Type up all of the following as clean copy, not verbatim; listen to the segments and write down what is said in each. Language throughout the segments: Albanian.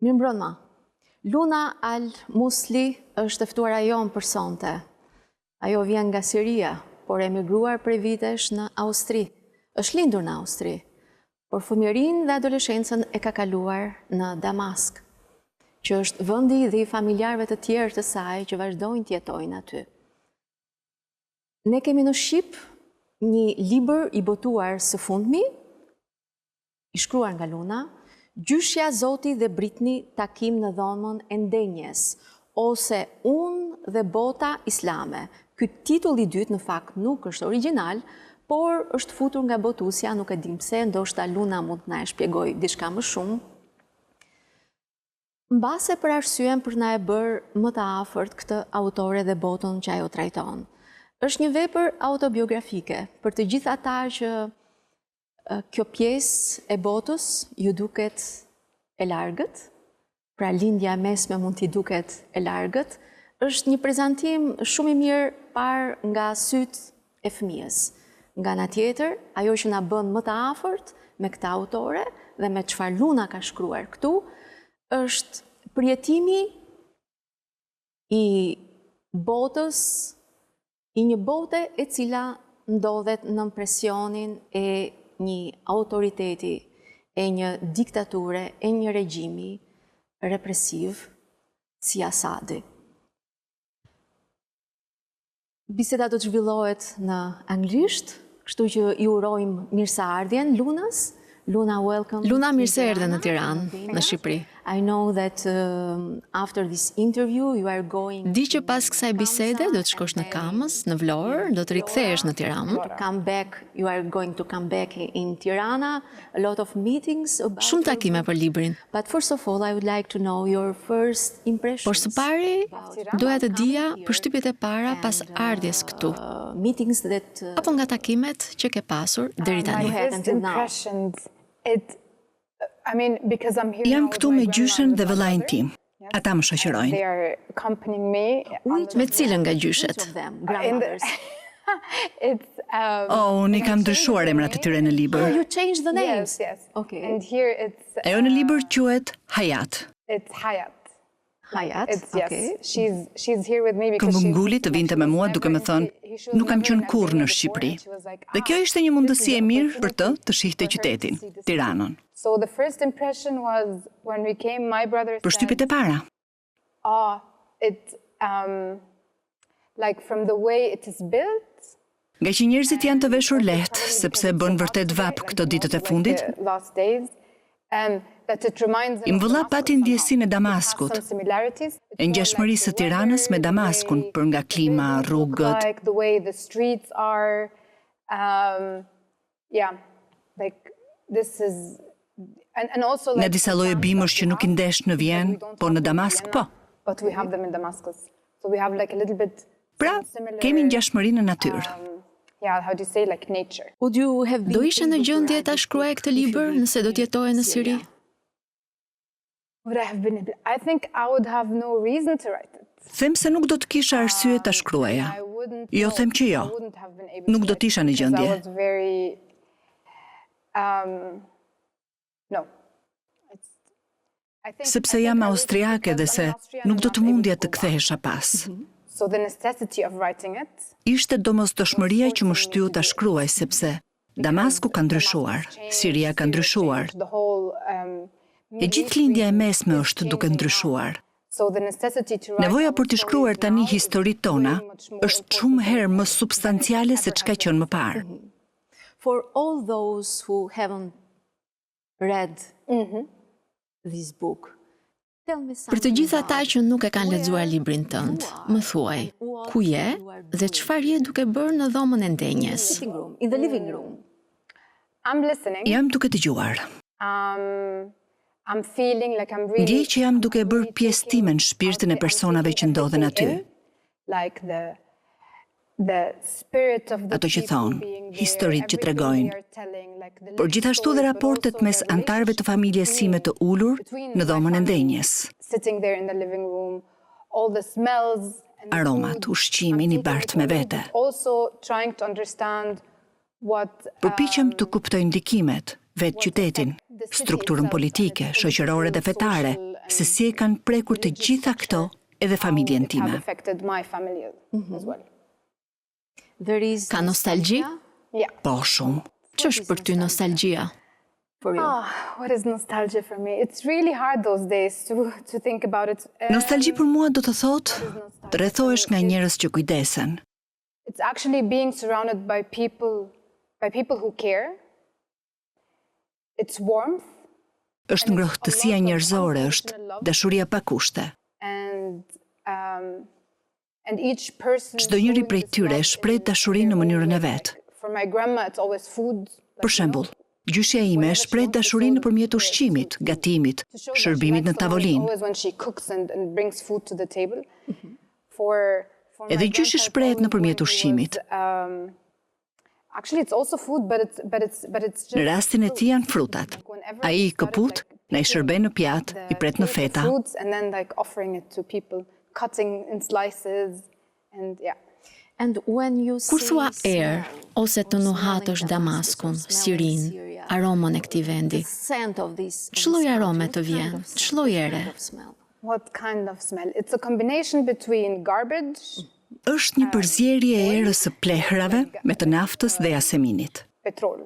Mirëmbrëma. Luna Al-Mousli është e ftuara jonë për sonte. Ajo vjen nga Siria, por emigruar prej vitesh në Austri. Është lindur në Austri, por fëmijërinë dhe adoleshencën e ka kaluar në Damask, që është vendi dhe i familjarëve të tjerë të saj që vazhdojnë të jetojnë aty. Ne kemi në Shqip një libër i botuar së fundmi, i shkruar nga Luna, Gjyshja Zoti dhe Britni, takim në dhomën e ndenjes, ose Unë dhe bota islame. Ky titull i dytë në fakt nuk është origjinal, por është futur nga botuesja, nuk e dim pse, ndoshta Luna mund të na e shpjegojë diçka më shumë. Mbase për arsyen për na e bërë më të afërt këtë autore dhe botën që ajo trajton. Është një vepër autobiografike për të gjithë ata që kjo pjesë e botës ju duket e largët, pra lindja e mesme mund t'i duket e largët, është një prezantim shumë i mirë parë nga sytë e fëmijës. Nga ana tjetër, ajo që na bën më të afërt me këtë autore dhe me çfarë Luna ka shkruar këtu, është përjetimi i botës, i një bote e cila ndodhet në presionin e një autoriteti, e një diktature, e një regjimi represiv si Asadi. Biseda do të zhvillohet në anglisht, kështu që i urojmë mirëseardhjen Lunës. Luna, welcome. Luna, mirë se erdhe në Tiranë, në Shqipëri. I know that after this interview you are going. Di që pas kësaj bisede do të shkosh në Kamës, në Vlorë, do të rikthehesh në Tiranë. Come back, you are going to come back in Tirana, a lot of meetings about. Shumë takime për librin. But first of all, I would like to know your first impressions. Por së pari, doja të dija përshtypjet e para pas ardhjes këtu. Meetings that Apo nga takimet që ke pasur deri tani. Jam këtu me gjyshen dhe vëllain tim. Ata më shoqërojnë. Me cilën nga gjyshet? Unë i kam ndryshuar emrat e tyre në libër. You changed the names. Yes. Okay. Ajo në libër quhet Hayat. Hayat. Okay. She's here with me because Këmbënguli të vinte me mua duke më thënë, nuk kam qenë kurrë në Shqipëri. Dhe kjo ishte një mundësi e mirë për të shihte qytetin, Tiranën. So the first impression was when we came, my brother said, Përshtypjet e para. Like from the way it is built. Nga që njerëzit janë të veshur lehtë, sepse bën vërtet vap këto ditët e fundit. Last days. Im vëlla pati ndjesinë e Damaskut, e ngjashmërisë së Tiranës me Damaskun për nga klima, rrugët. The way the streets are, this is, and also Në disa lloje bimësh që nuk i ndesh në Vjenë, po në Damask po. But we have them in Damascus. So we have like a little bit. Pra, kemi ngjashmëri në natyrë. Yeah, how do you say, like nature. Would you have been Do ishe në gjendje ta shkruaje këtë libër nëse do të jetoje në Siri? Would I have been? I think I would have no reason to write it. Them se nuk do të kisha arsye ta shkruaja. I wouldn't. Jo, them që jo. I wouldn't have been able Nuk do të isha në because gjendje. I was very. No. I think. Sepse jam austriake dhe se nuk do të mundja të kthehesha pas. So the necessity of writing it. Ishte domosdoshmëria që më shtyu ta shkruaj sepse Damasku ka ndryshuar, Siria ka ndryshuar. The whole. E gjithë lindja e mesme është duke ndryshuar. So the necessity to write. Nevoja për të shkruar tani historitë tona është shumë herë më substanciale se çka qenë më parë. For all those who haven't read this book, tell me something. Për të gjithë ata që nuk e kanë lexuar librin tënd, më thuaj, ku je dhe çfarë je duke bërë në dhomën e ndenjes? In the living room. I'm listening. Jam duke dëgjuar. I'm feeling like I'm really. Ndjej që jam duke bërë pjesë time në shpirtin e personave që ndodhen aty. Like the spirit of the Ato që people thonë, being there, historitë që everything tregojnë. they are telling, like the Por little gjithashtu dhe stories, but raportet also mes the antarëve të familjes sime të ulur në dhomën e ndenjes. sitting there in the living room, all the smells and the Aromat, food. ushqimin i bartë me vete. Also trying to understand what Përpiqem të kuptoj ndikimet, vetë qytetin, strukturën politike, shoqërore dhe fetare, se si e kanë prekur të gjitha këto edhe familjen time. Ka nostalgji? Po shumë. Ç'është për ty nostalgjia? What is nostalgia for me? It's really hard those days to think about it. Nostalgji për mua do të thotë të rrethohesh nga njerëz që kujdesen. It's actually being surrounded by people who care. It's warmth. Është ngrohtësia njerëzore, është dashuria pa kushte. And each person Çdo njeri prej tyre shpreh dashurinë në mënyrën e vet. For my grandma it's always food. Për shembull, gjyshja ime shpreh dashurinë nëpërmjet ushqimit, gatimit, shërbimit në tavolinë. Edhe gjyshi shprehet nëpërmjet ushqimit. Në rastin e tij janë frutat. Ai i këput, na i shërben në pjatë, i pret në feta. Kur thua erë, ose të nuhatësh damaskun, sirin, aromën e këtij vendi, ç'lloj arome të vjen, ç'lloj ere? What kind of smell? It's a combination between garbage, Është një përzierje e erës së plehrave me të naftës dhe jaseminit. petrol,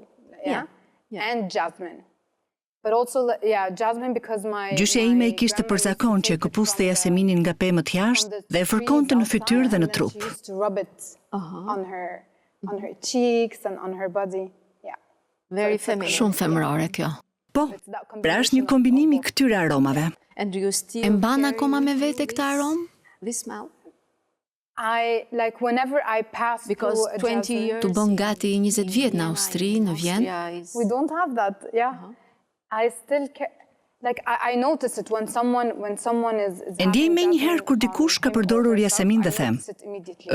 and jasmine. But also, jasmine because my... Gjyshja ime i kishte për zakon që e këpuste jaseminin nga pemët jashtë dhe e fërkonte në fytyrë dhe në trup. She used to rub it on her cheeks and on her body. Shumë femërore kjo. Po, pra është një kombinim i këtyre aromave. E mban akoma me vete këtë aromë? Whenever I pass through a jasmine, Tu bën gati 20 vjet në Austri, në Vjen. we don't have that, I still I notice it when someone is E ndjej me njëherë kur dikush ka përdorur jasemin dhe them,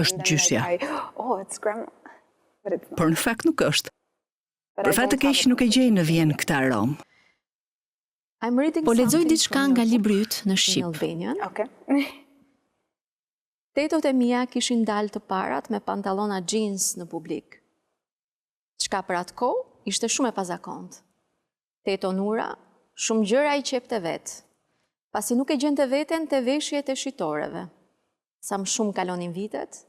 është gjyshja. Oh, it's grandma. But it's not. Por në fakt nuk është. Për fat të keq nuk e gjej në Vjen këtë aromë. Po lexoj diçka nga libri yt në shqip. Okay. Tetot e mia kishin dalë të parat me pantallona jeans në publik. Çka për atë kohë ishte shumë e pazakont. Teto Nura, shumë gjëra i qepte vetë, pasi nuk e gjente veten te veshjet e shitoreve. Sa më shumë kalonin vitet,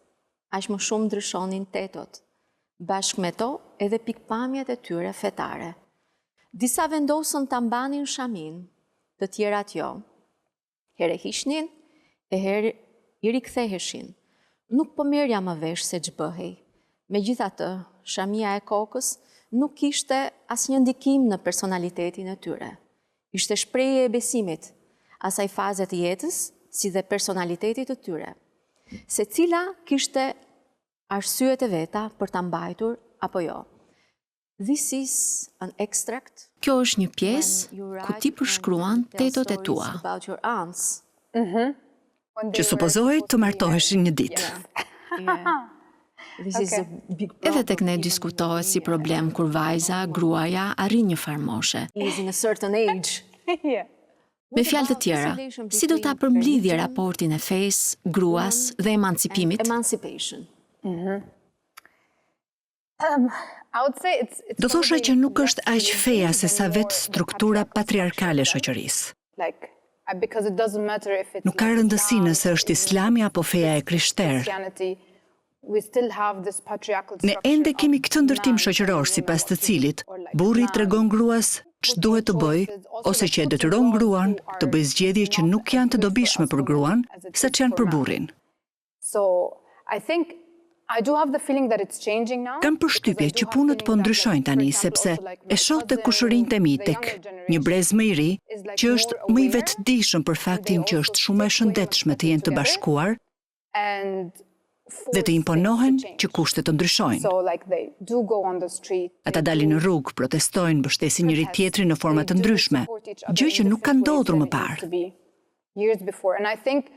aq më shumë ndryshonin tetot. Bashkë me to edhe pikpamjet e tyre fetare. Disa vendosën ta mbanin shamin, të tjerat jo. Here hishnin, e herë i riktheheshin. Nuk po merja më vesh se ç'bëhej. Megjithatë, shamia e kokës nuk kishte asnjë ndikim në personalitetin e tyre. Ishte shprehje e besimit, asaj faze të jetës, si dhe personalitetit të tyre. Secila kishte arsyet e veta për ta mbajtur apo jo. This is an extract. Kjo është një pjesë ku ti përshkruan tetot e tua. About your aunts. Që supozohet të martoheshin një ditë. This is a big problem. Edhe tek ne diskutohet si problem kur vajza, gruaja arrin një farë moshe. Is in a certain age. Me fjalë të tjera, si do ta përmblidhje raportin e fesë, gruas dhe emancipimit? Emancipation. I would say it's Do thosha që nuk është aq feja se sa vetë struktura patriarkale e shoqërisë. because it doesn't matter if it's Nuk ka rëndësi nëse është Islami apo feja e krishterë. Christianity, we still have this patriarchal Ne structure ende kemi of këtë ndërtim shoqëror sipas të cilit burri tregon gruas ç'duhet të bëj ose që e detyron gruan të bëjë zgjedhje që nuk janë të dobishme për gruan, saç janë për burrin. So I think I do have the feeling that it's changing now. Kam përshtypje që punët po ndryshojnë tani sepse e shoh të kushërinjtë e mi tek një brez më i ri që është më i vetëdijshëm për faktin që është shumë e shëndetshme të jenë të bashkuar And dhe të imponohen që kushtet të ndryshojnë. so they do go on the street. Ata dalin në rrugë, protestojnë, mbështesin njëri tjetrin në forma të ndryshme, gjë që nuk ka ndodhur më parë. Years before, and I think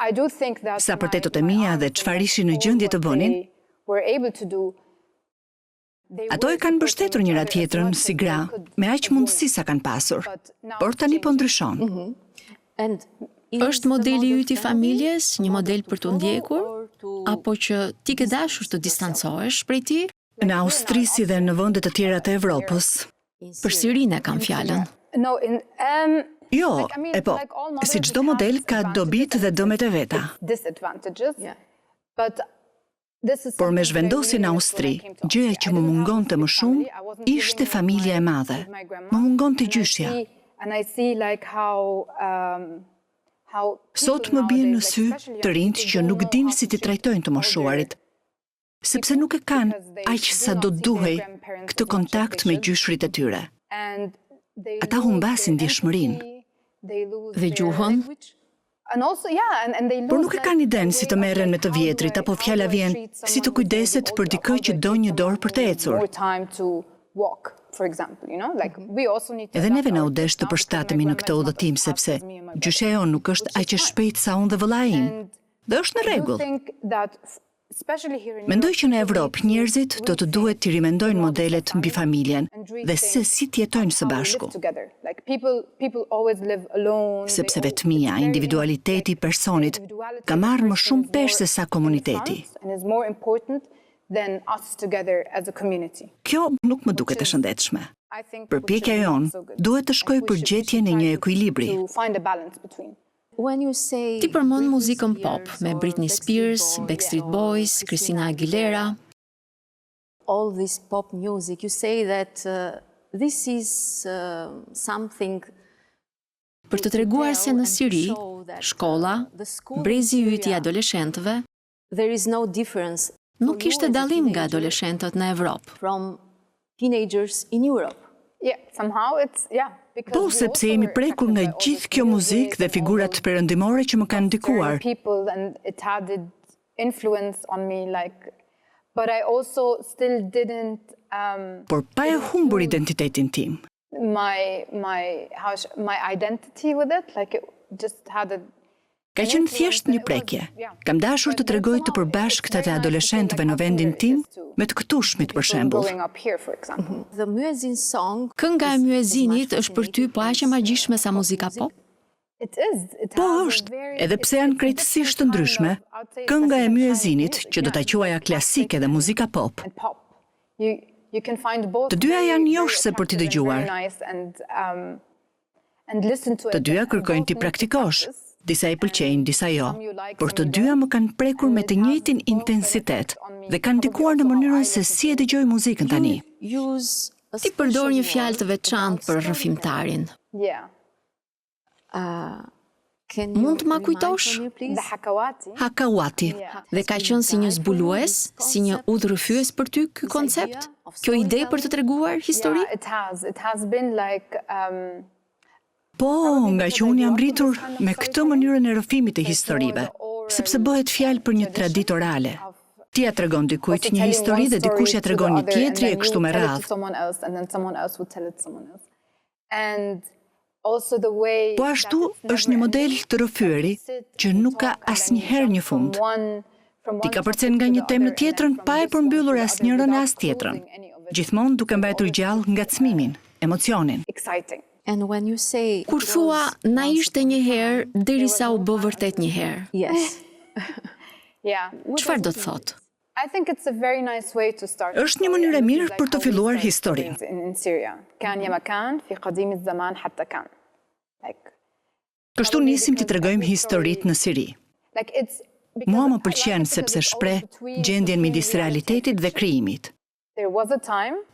I do think that Sa për tetot e mia dhe çfarë ishin në gjendje të bënin, were able to do. ato e kanë mbështetur njëra tjetrën si gra, me aq mundësi sa kanë pasur, por tani po ndryshon. And Është modeli yt i familjes një model për të ndjekur apo që ti ke dashur të distancohesh prej tij? Në Austri si dhe në vende të tjera të Evropës, Për Sirinë kam fjalën. No, Jo, po, si çdo model ka dobit dhe dëmet e veta. Por me zhvendosin në Austri, gjëja që më mungonte më shumë ishte familja e madhe. Më mungonte gjyshja. Sot më bien në sy të rinjt që nuk dinë si t'i trajtojnë të moshuarit, sepse nuk e kanë aq sa do duhej këtë kontakt me gjyshrit e tyre. Ata humbasin ndjeshmërinë Dhe gjuhën? Por nuk e kanë iden si të merren me të vjetrit, apo fjala vjen si të kujdeset për dikë që do një dorë për të ecur. Edhe neve na u desh të përshtatemi në këtë udhëtim, sepse gjyshja jon nuk është aq e shpejtë sa unë dhe vëllai im. Dhe është në rregull. Mendoj që në Evropë njerëzit do të duhet të rimendojnë modelet mbi familjen dhe se si të jetojnë së bashku. Sepse vetmia, individualiteti i personit ka marrë më shumë pesh se sa komuniteti. Kjo nuk më duket e shëndetshme. Përpjekja jonë duhet të shkojë për gjetjen e një ekuilibri. Ti përmend muzikën pop me Britney Spears, Backstreet Boys, Christina Aguilera. All this pop music, you say that this is something. Për të treguar se në Siri, shkolla, brezi i yt i adoleshentëve, there is no difference. Nuk kishte dallim nga adoleshentët në Evropë. From teenagers in Europe. Po, sepse jemi prekur nga gjithë kjo muzikë dhe figurat perëndimore që më kanë ndikuar. Por pa e humbur identitetin tim. Ka qenë thjesht një prekje. Kam dashur të tregoj të përbashkëtat e adoleshentëve në vendin tim me të këtushmit për shembull. Kënga e myezinit është për ty po aq e magjishme sa muzika pop? Po është, edhe pse janë krejtësisht të ndryshme, kënga e myezinit, që do ta quaja klasike dhe muzika pop. Të dyja janë joshse për t'i dëgjuar. Të dyja kërkojnë t'i praktikosh. Disa i pëlqejnë, disa jo, por të dyja më kanë prekur me të njëjtin intensitet dhe kanë ndikuar në mënyrën se si e dëgjoj muzikën tani. Ti përdor një fjalë të veçantë për rrëfimtarin. Mund të ma kujtosh? Hakawati. Dhe ka qenë si një zbulues, si një udhërrëfyes për ty ky koncept? Kjo ide për të treguar histori? Po, nga që unë jam rritur me këtë mënyrën e rrëfimit të historive, sepse bëhet fjalë për një traditë orale. Ti ja tregon dikujt një histori dhe dikush ja tregon një tjetër e kështu me radhë. Po ashtu është një model të rrëfyeri që nuk ka asnjëherë një fund. Ti ka përcen nga një temë në tjetrën pa e përmbyllur asnjërin e as tjetrën. Gjithmonë duke mbajtur gjallë ngacmimin, emocionin. Kur thua, na ishte një herë, derisa u bë vërtet një herë. Yes. Çfarë do të thotë? Është një mënyrë e mirë për të filluar historinë. Kështu nisim t'i tregojmë historitë në Siri. Mua më pëlqen sepse shpreh gjendjen midis realitetit dhe krijimit.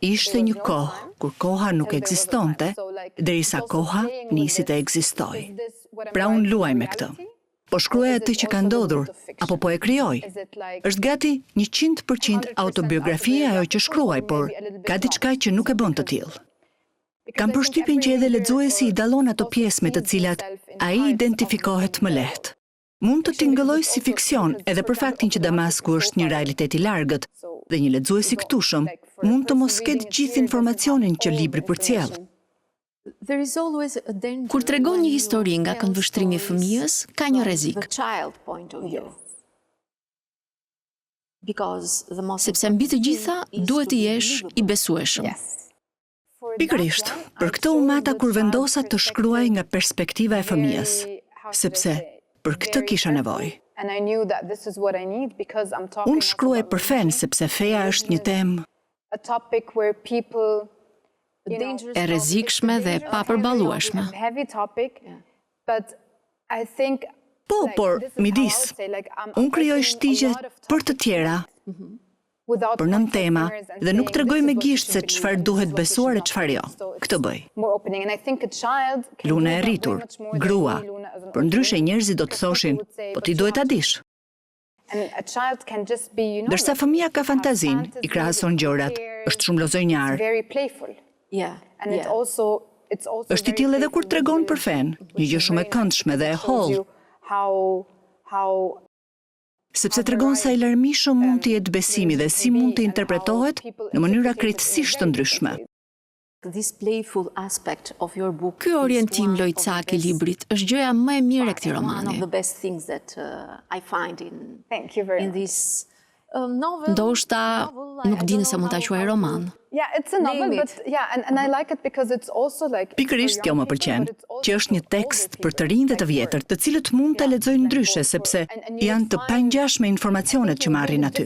Ishte një kohë kur koha nuk ekzistonte, derisa koha nisi të ekzistojë. Pra unë luaj me këtë. Po shkruaj atë që ka ndodhur, apo po e krijoj. Është gati 100% autobiografi ajo që shkruaj, por ka diçka që nuk e bën të tillë. Kam përshtypjen që edhe lexuesi i dallon ato pjesë me të cilat ai identifikohet më lehtë. Mund të tingëlloj si fiksion, edhe për faktin që Damasku është një realitet i largët, dhe një lexues i këtushëm mund të mos ketë gjithë informacionin që libri përcjell. Kur tregon një histori nga këndvështrimi i fëmijës, ka një rrezik. Sepse mbi të gjitha duhet të jesh i besueshëm. Pikërisht, për këtë u mata kur vendosa të shkruaj nga perspektiva e fëmijës, sepse për këtë kisha nevojë. Unë shkruaj për fen sepse feja është një temë e rrezikshme dhe papërballueshme. Por, midis, unë krijoj shtigje për të tjera, për nën tema, dhe nuk tregoj me gisht se çfarë duhet besuar e çfarë jo. Këtë bëj. Luna e rritur, grua, për ndryshe njerëzit do të thoshin, po ti duhet ta dish. Ndërsa fëmia ka fantazin, i krahason gjërat, është shumë lozonjar. Është i tillë edhe kur tregon për fen, një gjë shumë e këndshme dhe e hollë. Sepse tregon sa i larmishëm mund të jetë besimi dhe si mund të interpretohet në mënyra krejtësisht të ndryshme. Ky orientim lojtsak i librit është gjëja më e mirë e këtij romani. Ndoshta nuk di nëse mund ta quaj roman. Pikërisht kjo më pëlqen, që është një tekst për të rinj dhe të vjetër, të cilët mund ta lexojnë ndryshe sepse janë të pangjashme informacionet që marrin aty.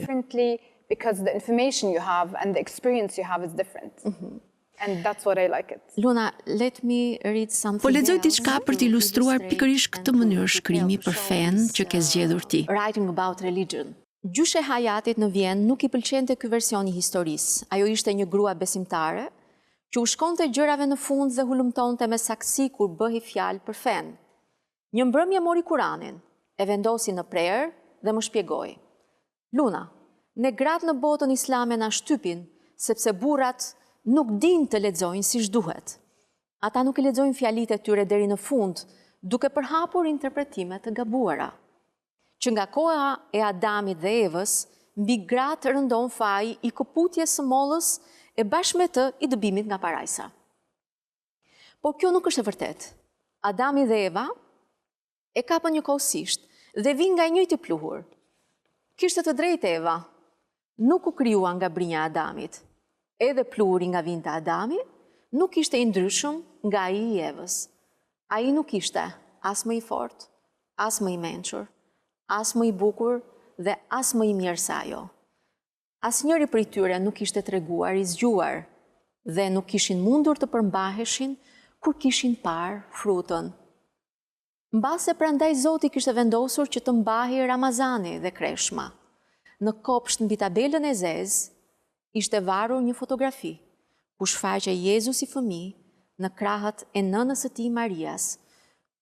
Luna, let me read something. Po lexoj diçka për të ilustruar pikërisht këtë mënyrë shkrimi për fen që ke zgjedhur ti. Writing about religion. Gjyshe Hajatit në Vjenë nuk i pëlqente ky version i historisë. Ajo ishte një grua besimtare që u shkonte gjërave në fund dhe hulumtonte me saksi kur bëhi fjalë për fen. Një mbrëmje mori Kuranin, e vendosi në prerë dhe më shpjegoi. Luna, ne gratë në botën islame na shtypin sepse burrat nuk din të lexojnë siç duhet. Ata nuk i lexojnë fjalitë e tyre deri në fund, duke përhapur interpretime të gabuara. Që nga koha e Adamit dhe Evës, mbi gratë rëndon faji i koputjes së mollës e bashkë me të i dëbimit nga parajsa. Por kjo nuk është e vërtet. Adami dhe Eva e kapën njëkohësisht dhe vinë nga i njëjti pluhur. Kishte të drejtë Eva, nuk u krijuan nga brinja e Adamit. Edhe pluhuri nga vinte Adami nuk ishte i ndryshëm nga ai i Evës. Ai nuk ishte as më i fortë, as më i mençur, as më i bukur dhe as më i mirë se ajo. Asnjëri prej tyre nuk ishte treguar i zgjuar dhe nuk kishin mundur të përmbaheshin kur kishin parë frutën. Mbase prandaj Zoti kishte vendosur që të mbahej Ramazani dhe Kreshma. Në kopsht mbi tabelën e zezë ishte varur një fotografi ku shfaqej Jezus i fëmijë në krahët e nënës së tij Marias.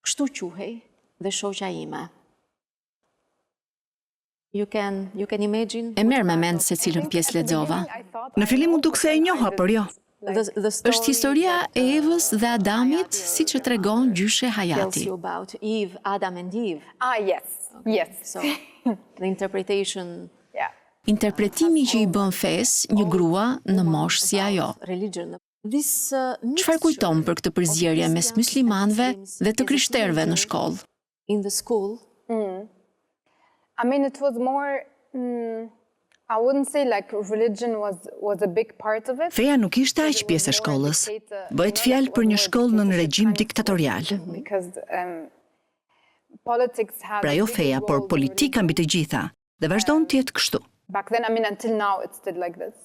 Kështu quhej dhe shoqja ime. You can imagine. E merr me mend se cilën pjesë lexova. Në fillim u duk se e njoha, por jo. Është historia e Evës dhe Adamit, siç e tregon Gjyshe Hajati. About Eve, Adam and Eve. Yes. So, the interpretation. Interpretimi që i bën fes një grua në moshë si ajo. Çfarë kujton për këtë përzgjerje mes muslimanëve dhe të krishterëve në shkollë? In the school. I mean, it was more, I wouldn't say like religion was a big part of it. Feja nuk ishte aq pjesë e shkollës. Bëhet fjalë për një shkollë në regjim diktatorial. Pra jo feja, por politika mbi të gjitha, dhe vazhdon të jetë kështu. Back then, I mean, until now, it's still like this.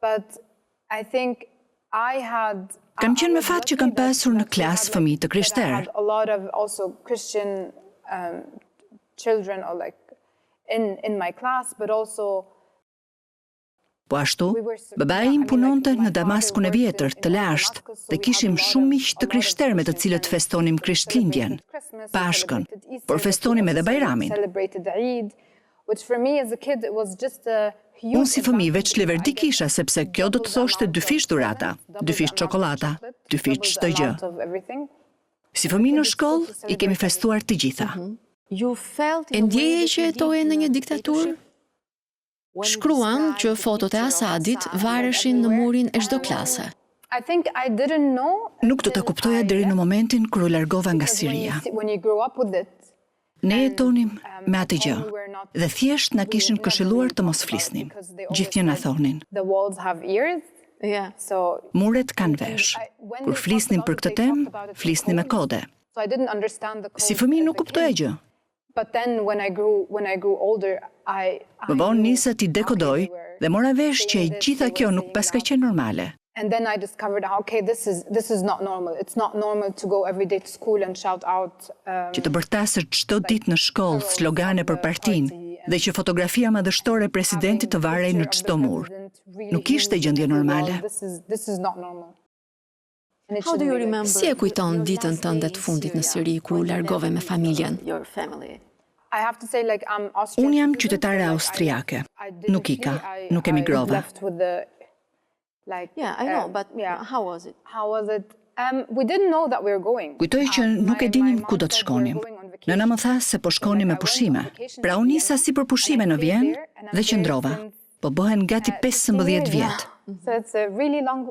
But I think I had... Kam qenë me fat që kam pasur në klasë fëmijë të krishterë. A lot of also Christian children or like in my class, but also Po ashtu, babai im punonte në Damaskun e vjetër, të lashtë, dhe kishim shumë miq të krishterë me të cilët festonim Krishtlindjen, Pashkën, por festonim edhe Bajramin. Unë si fëmijë veç leverdi kisha, sepse kjo do të thoshte 2 fish dhurata, 2 fish çokolata, 2 fish çdo gjë. Si fëmijë në shkollë, i kemi festuar të gjitha. E ndjeje që jetoje në një diktaturë? Shkruan që fotot e Asadit vareshin në murin e çdo klase. Nuk do ta kuptoja deri në momentin kur u largova nga Siria. Ne jetonim me atë gjë, dhe thjesht na kishin këshilluar të mos flisnim. Gjithnjë na thonin. Muret kanë vesh. Kur flisnim për këtë temë, flisnim me kode. Si fëmijë nuk kuptoja gjë. Më vonë nisa ti dekodoj Dhe mora vesh që gjitha kjo nuk paska qenë normale. And then I discovered, okay, this is not normal. It's not normal to go every day to school and shout out. Që të bërtasër çdo ditë në shkollë slogane për partinë dhe që fotografia madhështore e presidentit të varej në çdo mur. Nuk ishte gjendje normale. This is not normal. How do you remember? Si e kujton ditën tënde të fundit në Siri ku u largove me familjen? Your family. I have to say, like, I'm Austrian. Unë jam qytetare austriake. Nuk ika, nuk emigrova. Yeah, I know, but how was it? How was it? We didn't know that we were going. Kujtoj që nuk e dinim ku do të shkonim. Nëna më tha se po shkonim me pushime. Pra unë nisa si për pushime në Vjenë dhe qëndrova. Po bëhen gati 15 vjet. So it's a really long.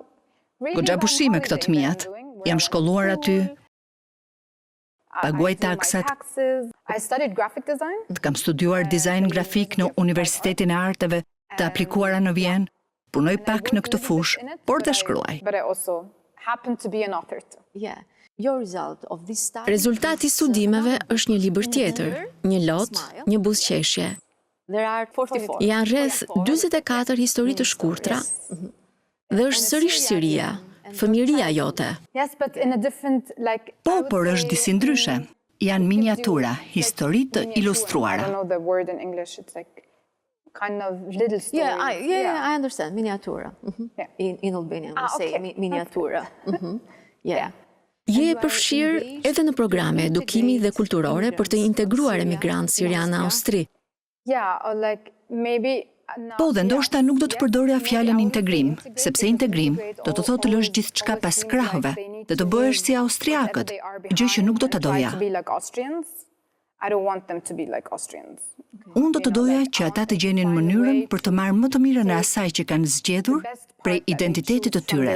Goxha pushime këto të mijat. Jam shkolluar aty. Paguaj taksat. I studied graphic design. Kam studiuar dizajn grafik në Universitetin e Arteve të aplikuara në Vjenë. Punoj pak në këtë fush, por të shkruaj. But I also happened to be an author too. Yeah. Your result of this study. Rezultati i studimeve është një libër tjetër, një lot, një buzëqeshje. There are 44. Janë rreth 44 histori të shkurtra dhe është sërish Siria, fëmiria jote. Yes, but in a different, like. Po, por është disi ndryshe. Janë miniatura, histori të I ilustruara. don't know the word in English. It's like kind of little stories. Yeah, I understand. Miniatura. Yeah. In Albanian we say okay. miniatura. Yeah. Je e përfshirë edhe në programe edukimi dhe kulturore për të integruar emigrantë sirianë në Austri. Yeah, or like maybe. Po, dhe ndoshta nuk do të përdorja fjalën integrim, sepse integrim do të thotë të lësh gjithçka pas krahëve dhe të bëhesh si austriakët, gjë që nuk do të doja. I don't want them to be like Austrians. Unë do të doja që ata të gjenin mënyrën për të marrë më të mirën e asaj që kanë zgjedhur prej identitetit të tyre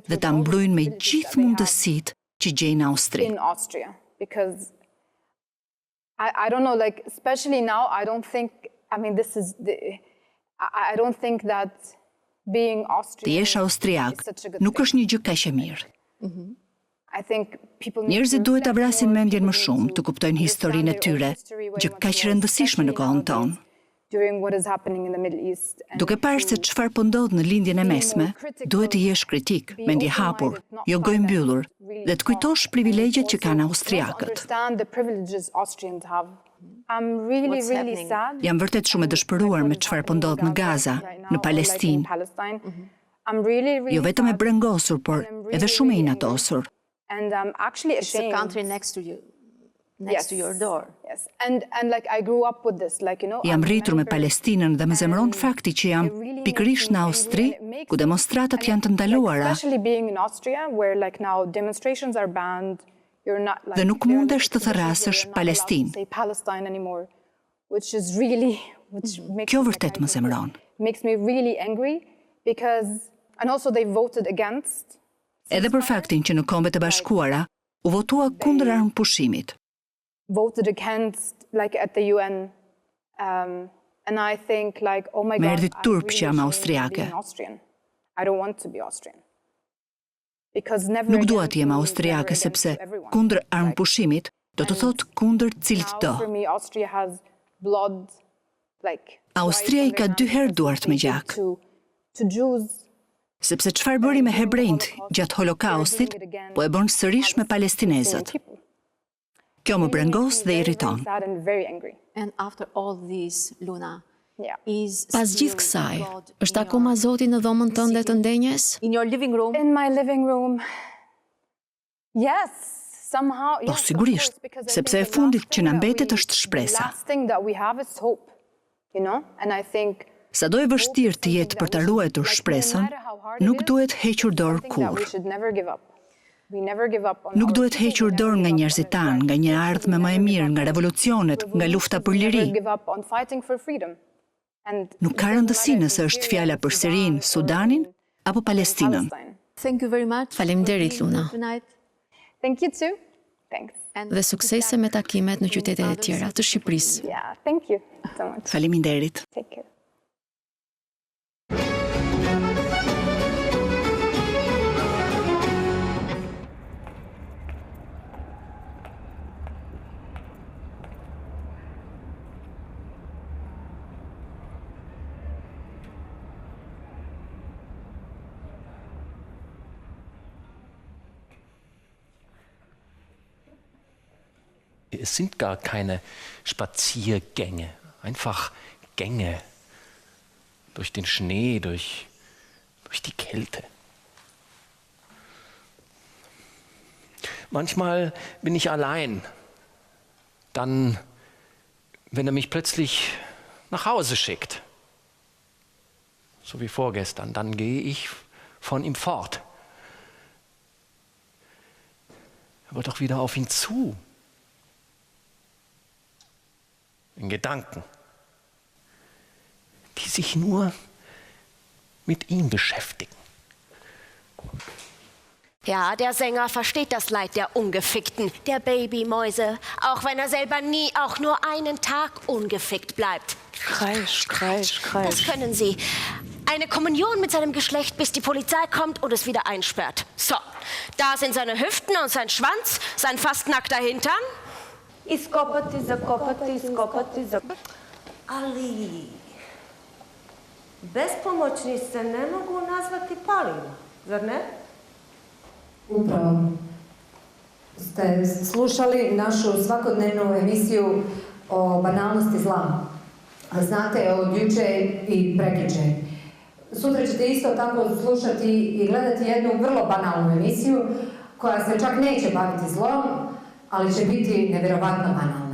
dhe ta mbrojnë me gjithë mundësitë që gjejnë në Austri. In Austria, because I don't know, like, especially now, I don't think, I mean, I don't think that being Austrian. Të jesh austriak nuk është një gjë kaq e mirë. I think people. Njerëzit duhet ta vrasin mendjen më shumë të kuptojnë historinë e tyre, gjë kaq rëndësishme në kohën tonë. During what is happening in the Middle East. Duke parë se çfarë po ndodh në lindjen e mesme, duhet të jesh kritik, mendje hapur, jo gojë mbyllur, dhe të kujtosh privilegjet që kanë austriakët. Understand the privileges Austrians have. I'm really sad. Jam vërtet shumë e dëshpëruar me çfarë po ndodh në Gaza, në Palestinë. I'm really Jo vetëm e brengosur, por edhe shumë e inatosur. And I'm actually It's a ashamed. country next to you. Next to your door. Yes. And like I grew up with this, like, you know. Jam rritur me Palestinën dhe më zemron fakti që jam pikërisht në Austri, ku demonstratat janë të ndaluara. Especially being in Austria, where like now demonstrations are banned. You're not like. Dhe nuk mundesh të therrasësh Palestinë. Say Palestine anymore, which is really, which makes. Kjo vërtet më zemron. Makes me really angry because, and also they voted against. Edhe për faktin që në Kombet e Bashkuara u votua kundër armëpushimit. Voted against, like at the UN, and I think like, oh my God, Me erdhi turp I'm që jam really austriake. being Austrian. I don't want to be Austrian. Because never Nuk again dua të jem means austriake never against sepse everyone. kundër armëpushimit do të thotë kundër cilit do. Now for me, Austria has blood, like. Austria i ka 2 herë duart me gjak. To Jews. Sepse çfarë bëri me hebrejt gjatë Holokaustit, po e bën sërish me palestinezët. Kjo më brengos dhe irriton. Sad and very angry. And after all this, Luna, Yeah. is Pas still gjithë kësaj, God është akoma Zoti në dhomën tënde të ndenjes? in your living room? In my living room. Yes, somehow. Po yes, of sigurisht, course, because I sepse think e the fundit last që thing na that mbetet we- është shpresa. The last thing that we have is hope, you know? And I think. Sado e vështirë të jetë për ta ruajtur shpresën, nuk duhet hequr dorë That we kurrë. should never give up. We never give up on Nuk our duhet people, hequr we dorë never nga give up njerëzit on tanë, nga një ardhme më e mirë, nga revolucionet, nga lufta për liri. Never give up on fighting for freedom. And Nuk ka rëndësi nëse është fjala për Sirinë, Sudanin apo Palestinën. Palestine. Thank you very much. Faleminderit, for being Luna. here tonight. Thank you too. Thanks. And Dhe suksese me takimet në qytetet e tjera të Shqipërisë. Yeah, thank you so much. Faleminderit. Take care. es sind gar keine Spaziergänge, einfach Gänge durch den Schnee, durch die Kälte. Manchmal bin ich allein. Dann, wenn er mich plötzlich nach Hause schickt, so wie vorgestern, dann gehe ich von ihm fort. Aber doch wieder auf ihn zu. In Gedanken, die sich nur mit ihm beschäftigen. Ja, der Sänger versteht das Leid der Ungefickten, der Babymäuse, auch wenn er selber nie auch nur einen Tag ungefickt bleibt. Kreisch, kreisch, kreisch. Das können Sie. Eine Kommunion mit seinem Geschlecht, bis die Polizei kommt und es wieder einsperrt. So, da sind seine Hüften und sein Schwanz, sein fast nackter Hintern. Ali, bez pomoćni se ne mogu nazvati palima, zar ne? Upravo ste slušali našu svakodnevnu emisiju o banalnosti zla. Znate, od juče i prekjuče. Sutra ćete isto tako slušati i gledati jednu vrlo banalnu emisiju koja se čak neće baviti zlom, ali će biti nevjerovatno banalna.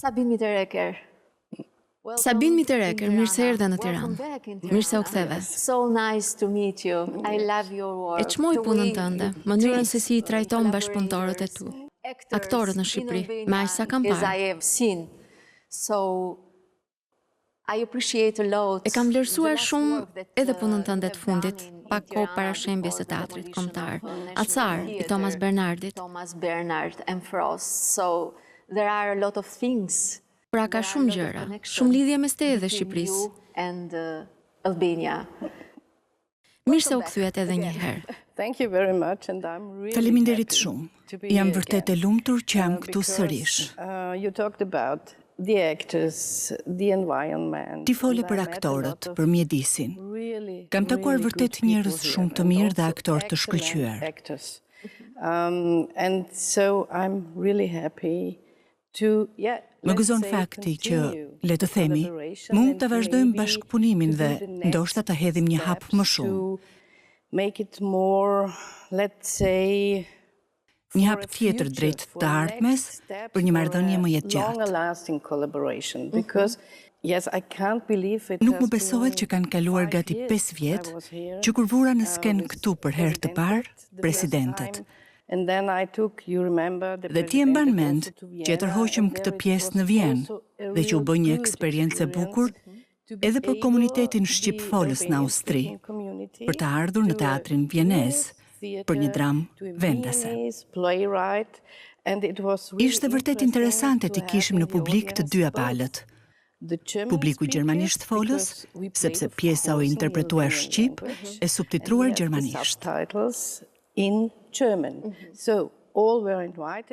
Sabine Mitterecker. Sabine Mitterecker, mirë se erdhe në Tiranë. Mirë se u ktheve. So nice to meet you. I love your work. E çmoj punën tënde, mënyrën se si i trajton bashkëpunëtorët e tu, aktorët në Shqipëri, me aq sa kam parë. So I appreciate a lot. E kam vlerësuar shumë edhe punën tënde të fundit, pak kohë para shembjes së teatrit kombëtar, Acar i Thomas Bernardit. Thomas Bernard and Frost. So there are a lot of things. Pra ka shumë gjëra, shumë lidhje mes teje dhe Shqipërisë. And Albania. Mirë se u kthyet edhe një herë. Thank you very much and I'm really Faleminderit shumë. Jam vërtet e lumtur që jam këtu sërish. You talked about the actors, the environment. Ti fole për aktorët, për mjedisin. Kam takuar vërtet njerëz shumë të mirë dhe aktorë të shkëlqyer. And so I'm really happy to Më gëzon fakti që, le të themi, mund të vazhdojmë bashkëpunimin dhe ndoshta të hedhim një hap më shumë. Make it more, let's say, një hap tjetër drejt të ardhmes për një marrëdhënie më jetë gjatë. Nuk më besohet që kanë kaluar gati 5 vjet që kur vura në sken këtu për herë të parë presidentet. Dhe ti e mban mend që e tërhoqëm këtë pjesë në Vjenë dhe që u bë një eksperiencë e bukur edhe për komunitetin shqipfolës në Austri, për të ardhur në teatrin vjenez për një dramë vendase. Ishte vërtet interesante të kishim në publik të dyja palët. Publiku gjermanisht folës, sepse pjesa u interpretuar shqip e subtitruar gjermanisht.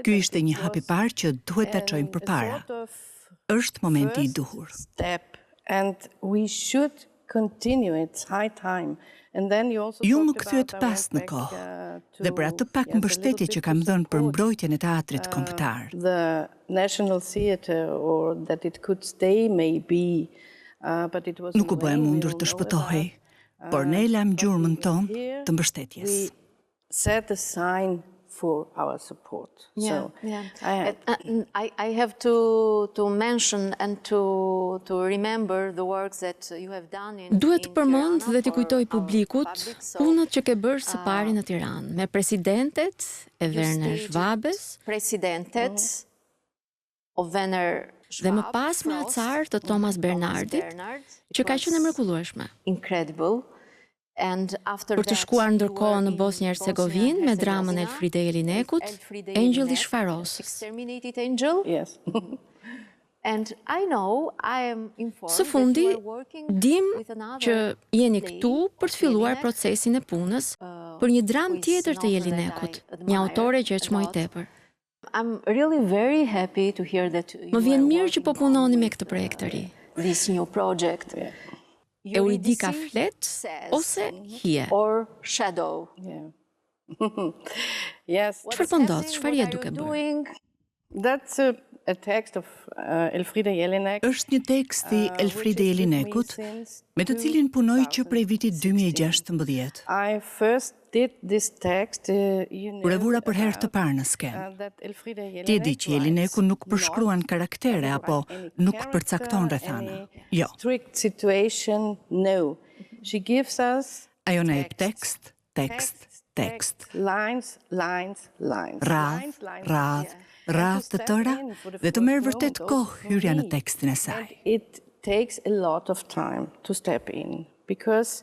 Ky ishte një hap i parë që duhet ta çojmë përpara. Është momenti i duhur. Ju më kthyet pas në kohë, dhe për atë pak mbështetje që kam dhënë për mbrojtjen e teatrit kombëtar. Nuk u bëhe mundur të shpëtohej, por ne lam gjurmën tonë të mbështetjes. Set a sign for our support. I have to mention and to remember the works that you have done in Duhet të përmend dhe të kujtoj publikut punët që ke bërë së pari në Tiranë me presidentet e Werner Schwabes, presidentet of Werner dhe më pas me Acar të Thomas Bernardit, që ka qenë e mrekullueshme. Incredible. Për të shkuar ndërkohë në Bosnjë Hercegovinë me dramën Elfride Jelinekut, Engjëlli Shfarosës. Yes. Së fundi, dim që jeni këtu për të filluar procesin e punës për një dramë tjetër të Jelinekut, një autore që e çmoj tepër. Më vjen mirë që po punoni me këtë projekt të ri. Euridika flet ose hije? Çfarë po ndodh? Çfarë je duke bërë? That's a text of Elfride Jelinek. Është një tekst i Elfride Jelinekut, me të cilin punoj që prej vitit 2016. I first did this text, Kur e vura për herë të parë në skenë. Ti e di që Jelineku nuk përshkruan karaktere apo nuk përcakton rrethana. Jo. Strict situation, no. She gives us Ajo na jep tekst. Lines. Radh të tëra dhe të merr vërtet kohë hyrja në tekstin e saj. It takes a lot of time to step in because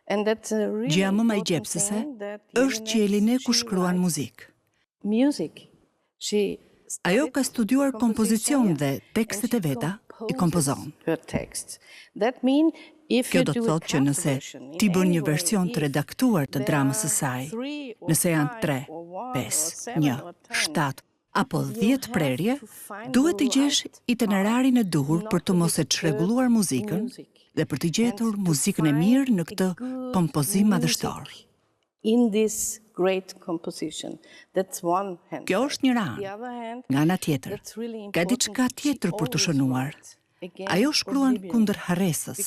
Gjëja më majgjepsëse është që Jelineku shkruan muzikë. Ajo ka studiuar kompozicion dhe tekstet e veta i kompozon. Kjo do të thotë që nëse ti bën një version të redaktuar të dramës së saj, nëse janë 3, 5, 1, 7 apo 10 prerje, duhet të gjesh itinerarinë e duhur për të mos e çrregulluar muzikën dhe për të gjetur muzikën e mirë në këtë kompozim madhështor. Kjo është një ranë. Nga ana tjetër, ka diçka tjetër për të shënuar. Ajo shkruan kundër harresës,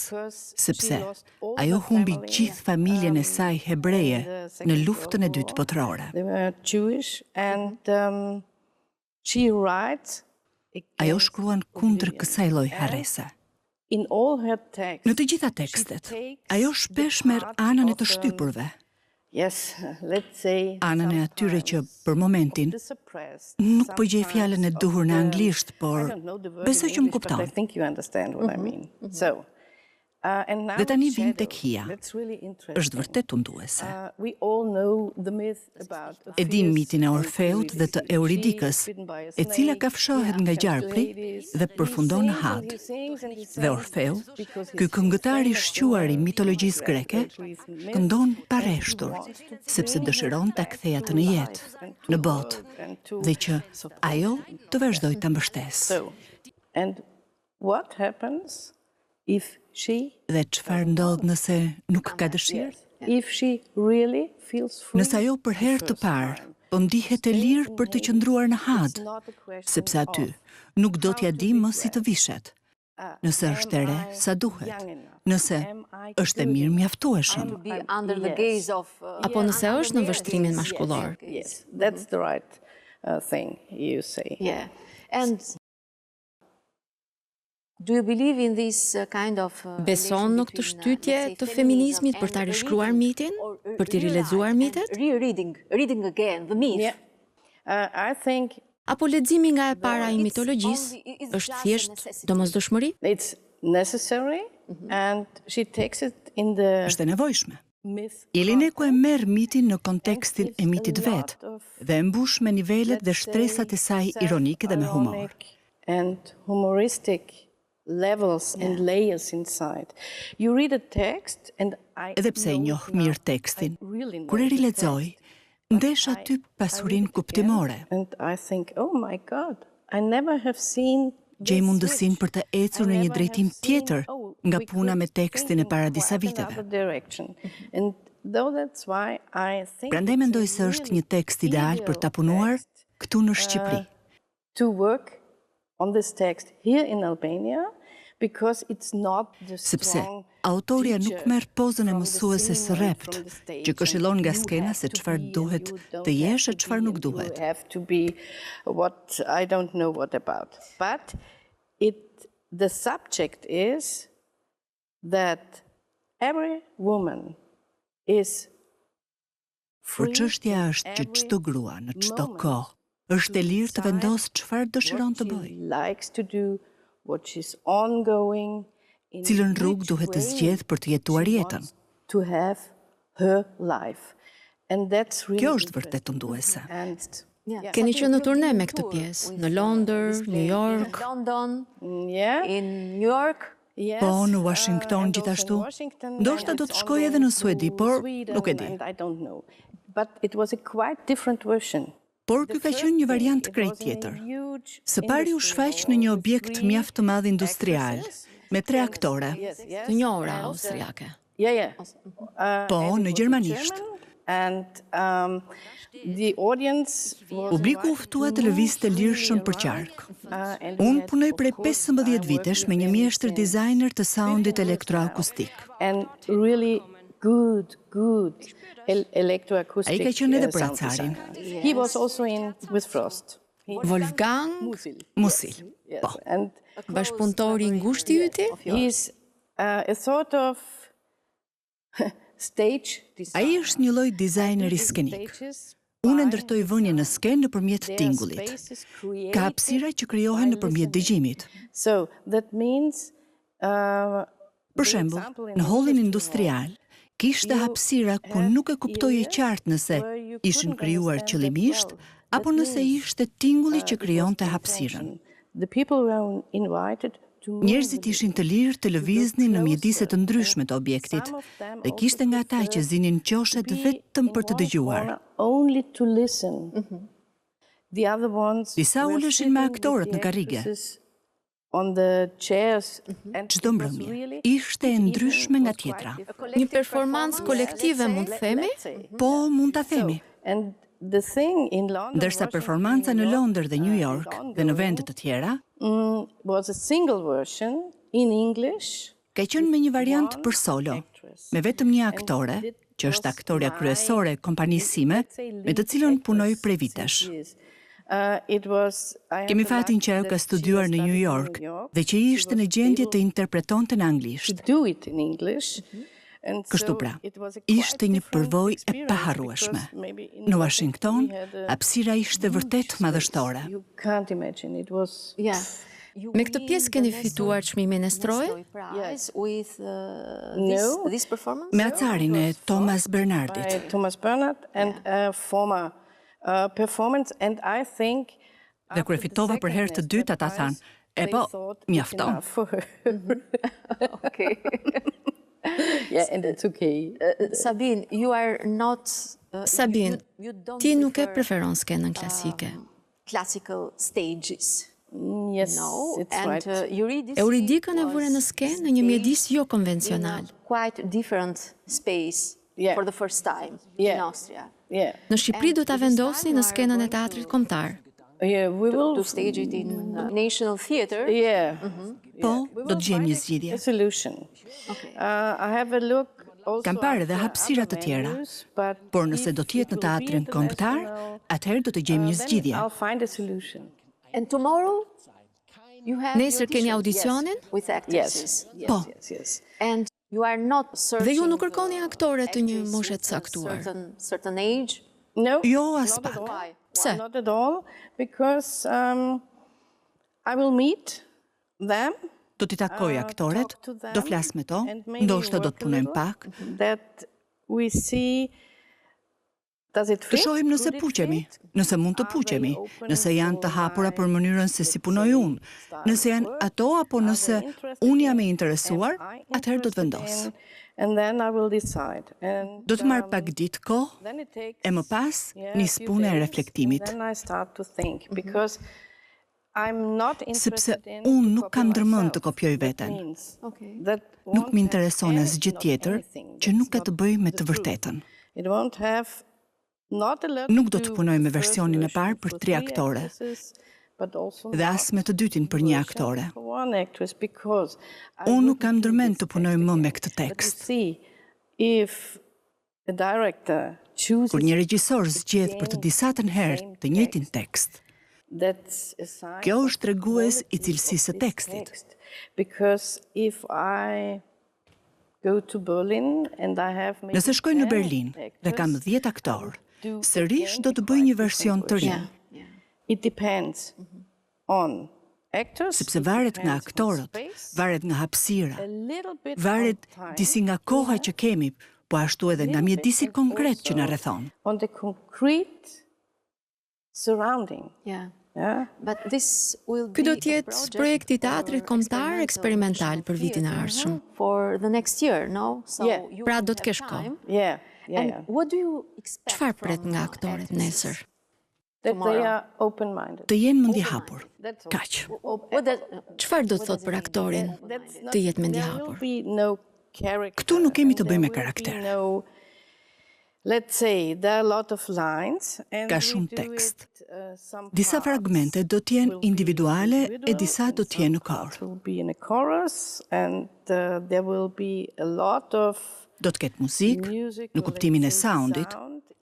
sepse ajo humbi gjithë familjen e saj hebreje në luftën e dytë botërore. Ajo shkruan kundër kësaj lloj harrese. Në të gjitha tekstet, ajo shpesh merr anën e të shtypurve. Anën e atyre që për momentin nuk po gjej fjalën e duhur në anglisht, por besoj që më kupton. Dhe tani vim tek hija. Është vërtet tunduese. E dim mitin e Orfeut dhe të Euridikës, e cila kafshohet nga gjarpri dhe përfundon në had. Dhe Orfeu, ky këngëtar i shquar i mitologjisë greke, këndon pa rreshtur, sepse dëshiron ta kthejë atë në jetë, në botë, dhe që ajo të vazhdojë ta mbështesë. Dhe çfarë ndodh nëse nuk ka dëshirë? Nëse ajo për herë të parë po ndihet e lirë për të qëndruar në had, sepse aty nuk do t'ja di më si të vishet. Nëse është e re sa duhet, nëse është e mirë mjaftueshëm, apo nëse është në vështrimin mashkullor. That's the right thing you say. Beson në këtë shtytje të feminizmit për ta rishkruar mitin, për t'i rilexuar mitet? Apo leximi nga e para i mitologjisë është thjesht domosdoshmëri? Është e nevojshme. Jelineku e merr mitin në kontekstin e mitit vet dhe e mbush me nivelet dhe shtresat e saj ironike dhe me humor. Levels and layers inside. You read a text and Edhe pse e njoh mirë tekstin, kur e rilexoj, ndesh aty pasurinë kuptimore. And I think, oh my God, I never have seen Gjej mundësinë për të ecur në një drejtim tjetër nga puna me tekstin e para disa viteve. Prandaj mendoj se është një tekst ideal për ta punuar këtu në Shqipëri. To work on this text here in Albania because it's not the sepse autoria nuk merr pozën e mësueses së rrept, që këshillon nga skena se çfarë duhet të jesh e çfarë nuk duhet. Have to be what I don't know what about. But the subject is that every woman is free. Çështja është që çdo grua në çdo kohë është e lirë të vendosë çfarë dëshiron të bëjë. Cilën rrugë duhet të zgjedhë për të jetuar jetën. her life. And that's really Kjo është vërtet tunduese. Keni qenë në turne me këtë pjesë, në Londër, New York. In New York. Po, në Washington gjithashtu. Ndoshta do të shkoj edhe në Suedi, por nuk e di. But it was a quite different version. Por ky ka qenë një variant krejt tjetër. Së pari u shfaq në një objekt mjaft të madh industrial, me 3 aktore. Të njohura austriake. Po, në gjermanisht. Publiku u ftua të lëvizte lirshëm për qark. Unë punoj prej 15 vitesh me një mjeshtër dizajner të soundit elektroakustik. And really good electroacoustic. Ai ka qenë edhe për acarin. He was also in with Frost. Wolfgang Mousli. Po. Bashkëpunëtori i ngushtë i yti? He's a sort of stage designer. Ai është një lloj dizajneri skenik. Unë ndërtoj vënien në skenë nëpërmjet tingullit. Ka hapësira që krijohen nëpërmjet dëgjimit. So that means për shembull, në hollin industrial kishte hapësira ku nuk e kuptoje qartë nëse ishin krijuar qëllimisht apo nëse ishte tingulli që krijonte hapësirën. Njerëzit ishin të lirë të lëviznin në mjedise të ndryshme të objektit dhe kishte nga ata që zinin qoshet vetëm për të dëgjuar. Disa uleshin me aktorët në karrige. Çdo mbrëmje ishte e ndryshme nga tjetra. Një performancë kolektive mund të themi? Po, mund ta themi. Ndërsa performanca në Londër dhe New York dhe në vende të tjera ka qenë me një variant për solo, me vetëm një aktore, që është aktoria kryesore e kompanisë sime, me të cilën punoj prej vitesh. Kemi fatin që ajo ka studiuar në New York dhe që ishte në gjendje të interpretonte në anglisht. Kështu pra, ishte një përvojë e paharrueshme. Në Washington, hapësira ishte vërtet madhështore. Me këtë pjesë keni fituar çmimin e stroje? Me acarin e Thomas Bernardit. Dhe kur e fitova për herë të dytë, ata thanë, e po, mjafton. Okay. Yeah, and it's okay. Sabine, you are not... Sabine, ti nuk e preferon skenën klasike. Classical stages. Yes, it's right. Euridikën e vure në skenë në një mjedis jo konvencional. Quite different space for the first time in Austria. Në Shqipëri do ta vendosni në skenën e teatrit kombëtar. To stage it in National Theatre. Po, do të gjejmë një zgjidhje. Kam parë edhe hapësira të tjera, por nëse do të jetë në teatrin kombëtar, atëherë do të gjejmë një zgjidhje. And tomorrow you have Nesër keni audicionin? with actresses. Po. And you are not searching. Dhe ju nuk kërkoni aktore të një moshe të caktuar. Certain age. No. Jo as pak. Pse? Not at all, because I will meet them. Do t'i takoj aktoret, do flas me to, ndoshta do të punojmë pak. That we see does it fit? Të shohim nëse puqemi, nëse mund të puqemi, nëse janë të hapura për mënyrën se si punoj unë, nëse janë ato apo nëse unë jam e interesuar, atëherë do të vendos. And then I will decide. And Do të marr pak ditë kohë, e më pas nis puna e reflektimit. Then I start to think because I'm not Sepse interested in unë nuk kam ndërmend të kopjoj veten. Nuk më intereson asgjë tjetër që nuk ka të bëjë me të vërtetën. It won't have not a lot. Nuk do të punoj me versionin e parë për 3 aktore, dhe as me të dytin për një aktore. Unë nuk kam ndërmend të punoj më me këtë tekst. Kur një regjisor zgjedh për të disatën herë të njëjtin tekst, kjo është tregues i cilësisë së tekstit. Nëse shkoj në Berlin dhe kam 10 aktor, sërish do të bëj një version të ri. It depends on actors. Sepse varet nga aktorët, varet nga hapësira, varet disi nga koha që kemi, po ashtu edhe nga mjedisi konkret që na rrethon. On the concrete surrounding. Ky do të jetë projekti i teatrit kombëtar eksperimental për vitin e ardhshëm. Pra do të kesh kohë. Çfarë pret nga aktorët nesër? Të jenë mendjehapur. Kaq. Çfarë do të thotë për aktorin të jetë mendjehapur? Këtu nuk kemi të bëjmë me karakter. Ka shumë tekst. Disa fragmente do t'jenë individuale e disa do t'jenë në kor. Do t'ketë muzikë, në kuptimin e soundit,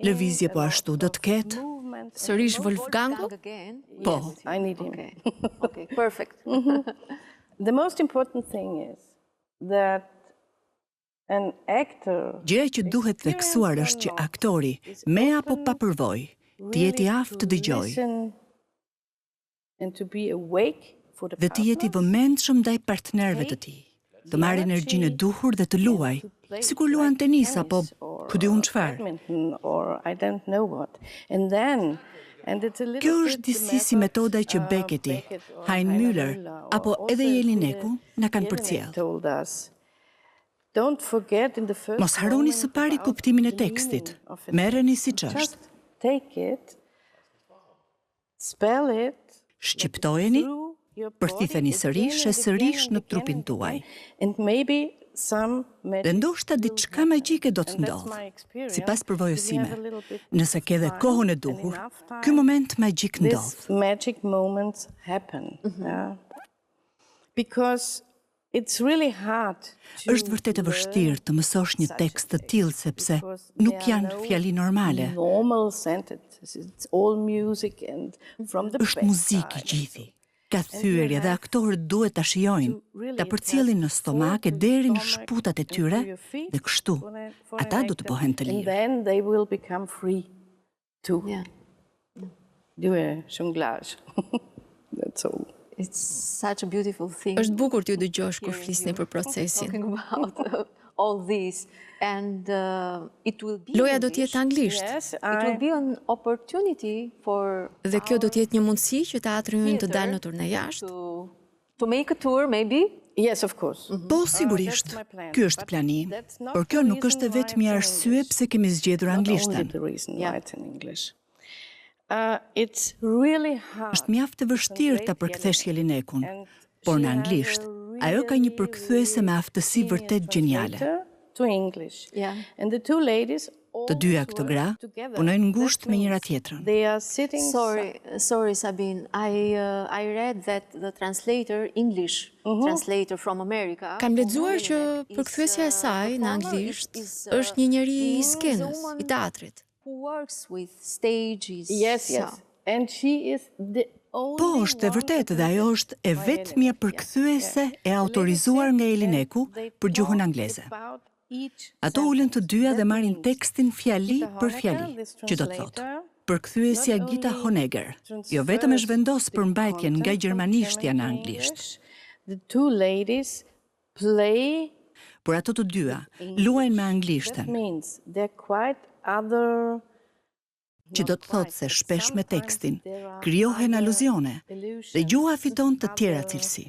lëvizje po ashtu do t'ketë. Sërish Wolfgangu? Po. I need him. Okay, perfect. The most important thing is that an actor... Gjëja që duhet theksuar është që aktori, me apo pa përvojë, të jetë i aftë të dëgjojë dhe të jetë i vëmendshëm ndaj partnerëve të tij, të marrë energjinë e duhur dhe të luaj, sikur luan tenis apo ku di unë çfarë. Kjo është disi si metoda që Becketi, Hein Müller apo edhe Jelineku na kanë përcjellë. Mos harroni së pari kuptimin e tekstit. Merreni siç është. Shqiptojeni, përthitheni sërish e sërish në trupin tuaj. Dhe ndoshta diçka magjike do të ndodhë. Sipas përvojës sime, nëse ke dhe kohën e duhur, ky moment magjik ndodh. Është vërtet e vështirë të mësosh një tekst të tillë sepse nuk janë fjali normale. Është muzikë i gjithi. Ka thyerje dhe aktorët duhet ta shijojnë, ta përcjellin në stomak e deri në shputat e tyre dhe kështu ata do të bëhen të lirë. It's such a beautiful thing. Është bukur t'ju dëgjosh kur flisni për procesin. All this and it will be Loja do të jetë anglisht. It will be an opportunity for Dhe kjo do të jetë një mundësi që teatri ynë të dalë në turne jashtë. To make a tour maybe? Yes, of course. Po sigurisht. Ky është plani, por kjo nuk është vetëm arsye pse kemi zgjedhur anglishtën. Është mjaft e vështirë ta përkthesh Jelinekun, por në anglisht ajo ka një përkthyese me aftësi vërtet gjeniale. Të dyja këto gra punojnë ngushtë me njëra tjetrën. Sorry Sabine, I read that the English translator from America. Kam lexuar që përkthyesja e saj në anglisht është një njeri i skenës, i teatrit. Who works with stages. Yes. And she is the Po, është e vërtetë dhe ajo është e vetmja përkthyese e autorizuar nga Jelineku për gjuhën angleze. Ato ulen të dyja dhe marrin tekstin fjali për fjali, që do të thotë. Përkthyesja Gita Honegger, jo vetëm e zhvendos përmbajtjen nga gjermanishtja në anglisht. Por ato të dyja luajnë me anglishtën, që do të thotë se shpesh me tekstin krijohen aluzione dhe gjuha fiton të tjera cilësi.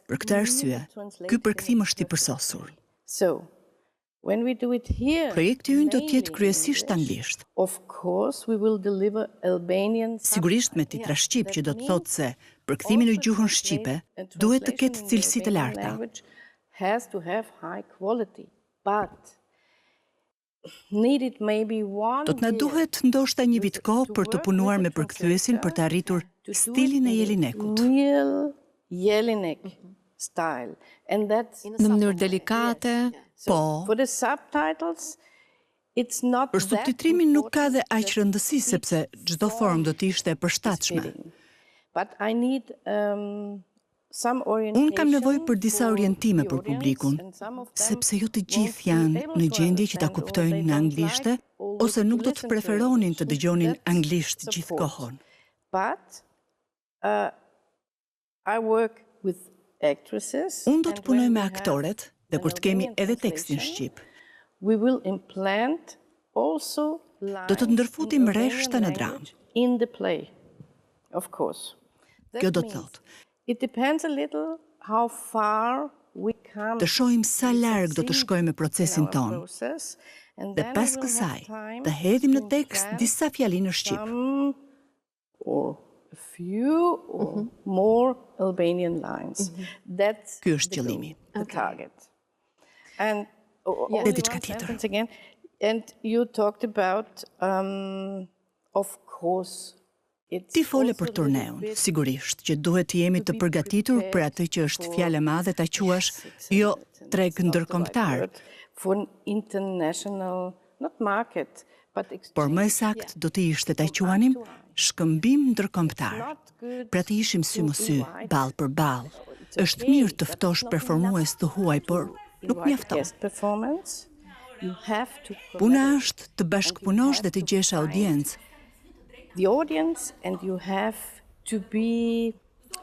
Për këtë arsye, ky përkthim është i përsosur. Projekti ynë do të jetë kryesisht anglisht. Sigurisht me titra shqip, që do të thotë se përkthimi në gjuhën shqipe duhet të ketë cilësi të larta. Do të na duhet ndoshta një vit kohë për të punuar me përkthyesin për të arritur stilin e Jelinekut. Në mënyrë delikate, po. Për subtitrimin nuk ka dhe aq rëndësi sepse çdo formë do të ishte e përshtatshme. Unë kam nevojë për disa orientime për publikun, sepse jo të gjithë janë në gjendje që ta kuptojnë në anglishte, ose nuk do të preferonin të dëgjonin anglisht gjithë kohën. Unë do të punoj me aktoret dhe kur të kemi edhe tekstin shqip. Do të ndërfutim rreshta në dramë. Kjo do të thotë të shohim sa larg do të shkojmë me procesin tonë dhe pas kësaj të hedhim në tekst disa fjali në shqip. Ky është qëllimi. Dhe diçka tjetër. Ti fole për turneun, sigurisht që duhet të jemi të përgatitur për atë që është fjalë e madhe ta quash jo treg ndërkombëtar. Por më sakt do të ishte ta quanim shkëmbim ndërkombëtar. Pra të ishim sy më sy, ballë për ballë. Është mirë të ftosh performues të huaj, por nuk mjafton. Puna është të bashkëpunosh dhe të gjesh audiencë. The audience, and you have to be,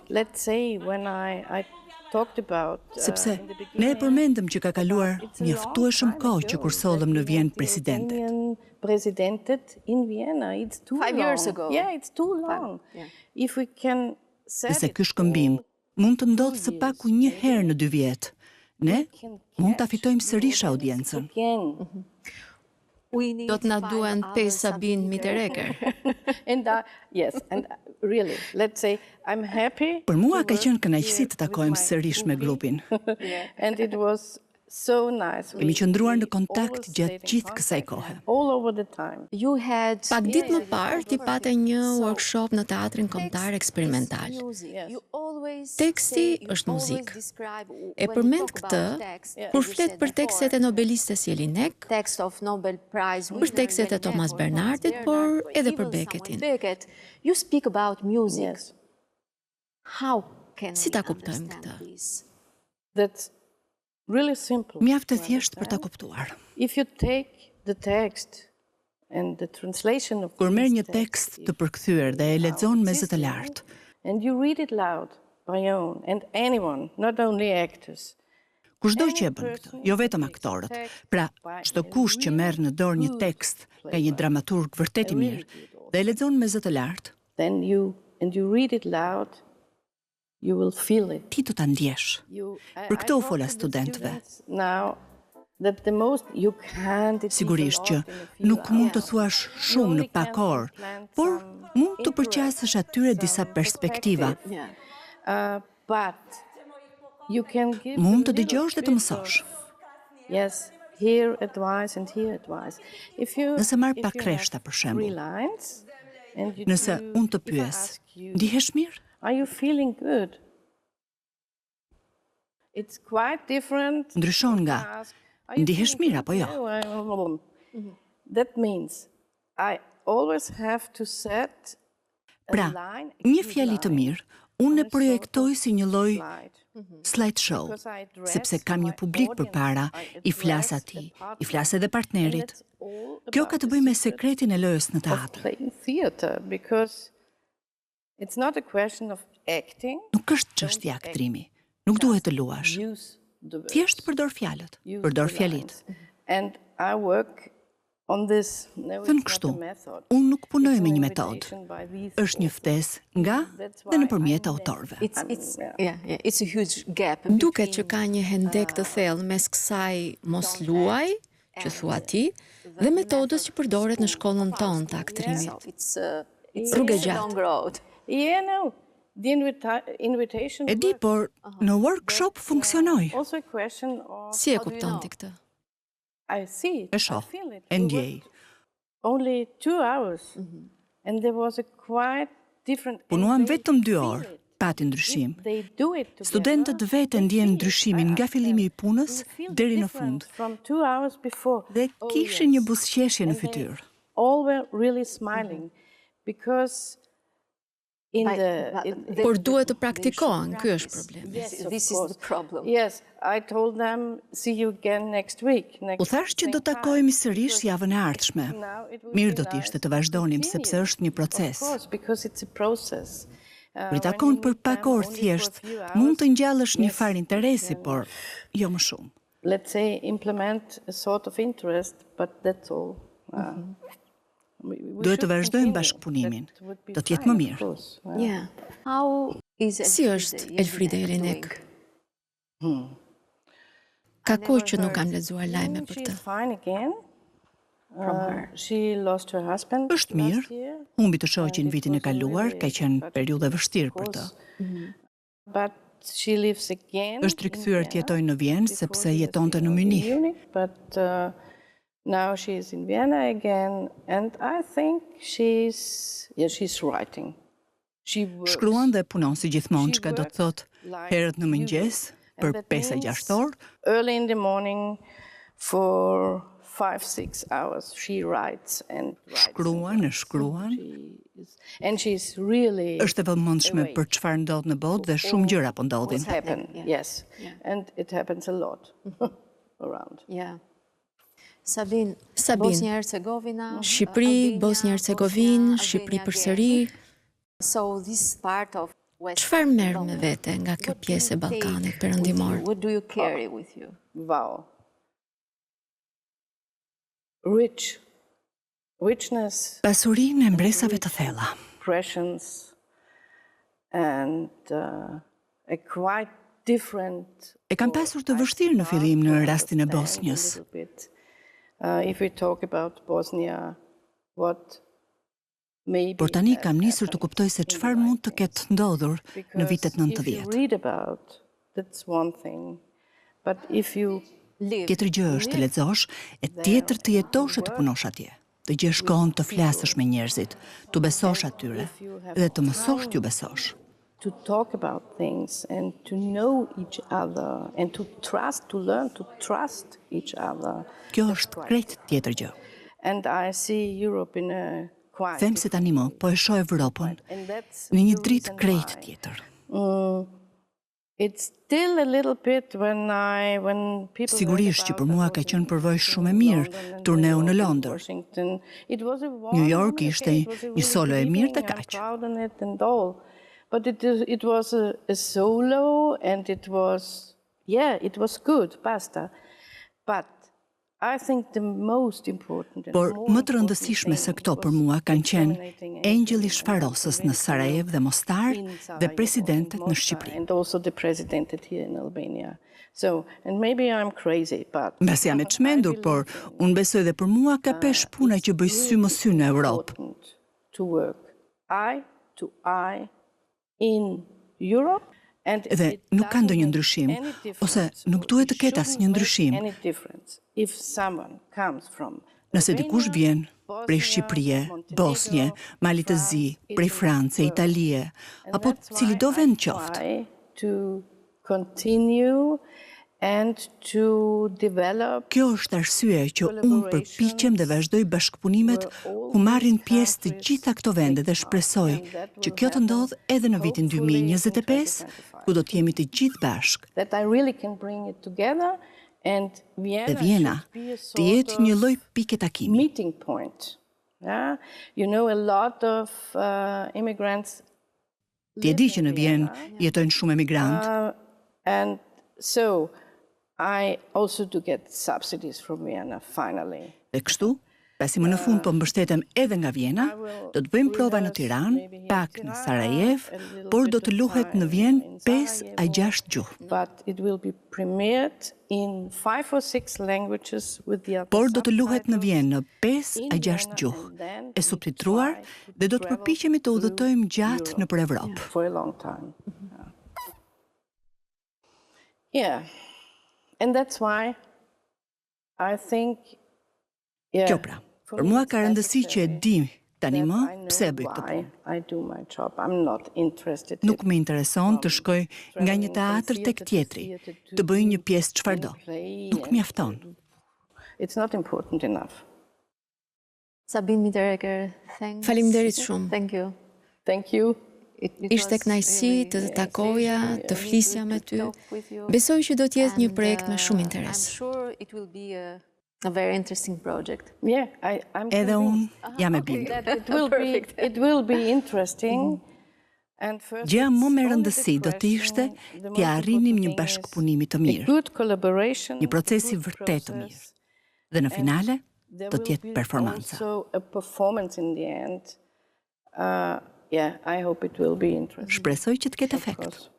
let's say, when I talked about... Sepse ne e përmendëm që ka kaluar mjaftueshëm kohë që kur sollëm në Vjenë presidentet in Vienna, it's too long. 5 years ago. Yeah, it's too long. If we can set Nëse ky shkëmbim mund të ndodhë së paku një herë në 2 vjet, ne mund ta fitojmë sërish audiencën. Do të na duhen 5 Sabine Mitterecker. Yes, and really, let's say, I'm happy. Për mua ka qenë kënaqësi të takojmë sërish me grupin. And it was so nice. Kemi qëndruar në kontakt gjatë gjithë kësaj kohe. All over the time. Pak ditë më parë ti pate një workshop në Teatrin Kombëtar Eksperimental. Teksti është muzikë. E përmend këtë kur flet për tekstet e nobelistes Jelinek, për tekstet e Thomas Bernhardit, por edhe për Beckettin. Si ta kuptojmë këtë? Mjaft e thjesht për ta kuptuar. Kur merr një tekst të përkthyer dhe e lexon me zë të lartë, kushdo që e bën këtë, jo vetëm aktorët, pra çdo kush që merr në dorë një tekst nga një dramaturg vërtet i mirë dhe e lexon me zë të lartë, ti do ta ndjesh. Për këtë u fola studentëve. Sigurisht që nuk mund të thuash shumë në pak orë, por mund të përqasësh atyre disa perspektiva. Mund të dëgjosh dhe të mësosh. Nëse marr pak rreshta për shembull, nëse unë të pyes, ndihesh mirë? Are you feeling good? It's quite different. Ndryshon nga ndihesh mirë apo jo? That means I always have to set Pra, një fjali të mirë, unë e projektoj si një lloj slideshow, sepse kam një publik përpara, i flas atij, i flas edhe partnerit. Kjo ka të bëjë me sekretin e lojës në teatr. Nuk është çështje aktrimi, nuk duhet të luash. Thjesht përdor fjalët, përdor fjalit. Thënë kështu, unë nuk punoj me një metodë. Është një ftesë nga dhe nëpërmjet autorëve. Duket që ka një hendek të thellë mes kësaj mos luaj, që thua ti, dhe metodës që përdoret në shkollën tonë të aktrimit. Rrugë gjatë. E di, por në workshop funksionoi. Si e kupton ti këtë? E shoh, e ndjej. Punuam vetëm 2 orë, pati ndryshim. Studentët vetë ndjen ndryshimin nga fillimi i punës deri në fund. Dhe kishin një buzëqeshje në fytyrë. Por duhet të praktikohen, ky është problemi. U thash që do takohemi sërish javën e ardhshme. Mirë do të ishte të vazhdonim sepse është një proces. Kur i takon për pak orë thjesht, mund të ngjallësh një farë interesi, por jo më shumë. Let's say implement a sort of interest, but that's all. Duhet të vazhdojmë bashkëpunimin. Do të jetë më mirë. Si është Elfrida Jelinek? Ka kohë që nuk kam lexuar lajme për të. Është mirë, humbi të shoqin vitin e kaluar, ka qenë periudhë e vështirë për të. Është rikthyer të jetojë në Vjenë sepse jetonte në Munich. Now she is in Vienna again, and I think she's writing. Shkruan dhe punon si gjithmonë, çka do të thotë herët në mëngjes për 5-6 orë. Early in the morning for 5-6 hours she writes and shkruan. And she's really është e vëmendshme për çfarë ndodh në botë dhe shumë gjëra po ndodhin. Yes. And it happens a lot around. Sabine, Bosnia-Hercegovina, Shqipëri, Bosnia-Hercegovinë, Shqipëri përsëri. Çfarë merr me vete nga kjo pjesë e Ballkanit perëndimor? What do you carry with you? Wow. Richness. Pasurinë e mbresave të thella. Presence and a quite different. E kam pasur të vështirë në fillim në rastin e Bosnjës. If we talk about Bosnia, por tani kam nisur të kuptoj se çfarë mund të ketë ndodhur në vitet 90. Tjetër gjë është të lexosh, e tjetër të jetosh e të punosh atje. Të gjesh kohën të flasësh me njerëzit, të besosh atyre dhe të mësosh t'ju besosh. To talk about things and to know each other and to learn to trust each other. Kjo është krejt tjetër gjë. And I see Europe in a quite. Them se tani më, po e shoh Evropën në një dritë krejt tjetër. It's still a little bit when people. Sigurisht që për mua ka qenë përvojë shumë e mirë turneu në Londër. New York ishte një solo e mirë të kaq. But it was a solo and it was good, basta. But I think the most important. Por më të rëndësishme se këto për mua kanë qenë engjëlli shfarosës në Sarajevo dhe Mostar dhe presidentet në Shqipëri. And also the president here in Albania. So, and maybe I'm crazy, but. Mbas jam e çmendur, por unë besoj dhe për mua ka pesh puna që bëj sy më sy në Europë. To work eye to eye in Europe. Dhe nuk ka ndonjë ndryshim, ose nuk duhet të ketë asnjë ndryshim. Nëse dikush vjen prej Shqipërie, Bosnje, Mali të Zi, prej France, Italie, apo cili do vend qoftë. Kjo është arsye që unë përpiqem dhe vazhdoj bashkëpunimet ku marrin pjesë të gjitha këto vende dhe shpresoj që kjo të ndodhë edhe në vitin 2025, ku do të jemi të gjithë bashkë. Dhe Vjena të jetë një lloj pike takimi. Ti e di që në Vjenë jetojnë shumë emigrantë. I also do get subsidies from Vienna, finally. Dhe kështu, pasi më në fund po mbështetem edhe nga Vjena, do të bëjmë prova në Tiranë, pak në Sarajevo, por do të luhet në Vjenë 5 a 6 gjuhë. But it will be premiered in 5 or 6 languages with the other. Por do të luhet në Vjenë në 5 a 6 gjuhë, e subtitruar dhe do të përpiqemi të udhëtojmë gjatë nëpër Evropë. For a long time. Yeah. And that's why I think Kjo pra, për mua ka rëndësi që e di tani më pse bëj këtë punë. Nuk më intereson të shkoj nga një teatër tek tjetri, të bëj një pjesë çfarëdo. Nuk mjafton. It's not important enough. Sabine Mitterecker, thanks. Faleminderit shumë. Thank you. Thank you. Ishte kënaqësi të takoja, të flisja me ty. Besoj që do të jetë një projekt me shumë interes. I'm sure it will be a very interesting project. Yeah, I'm Edhe unë jam e bindur. It will be interesting Gjëja më me rëndësi do të ishte t'ja arrinim një bashkëpunimi të mirë, një procesi vërtet të mirë. Dhe në finale, do t'jetë performanca. Shpresoj që t'ket efekt.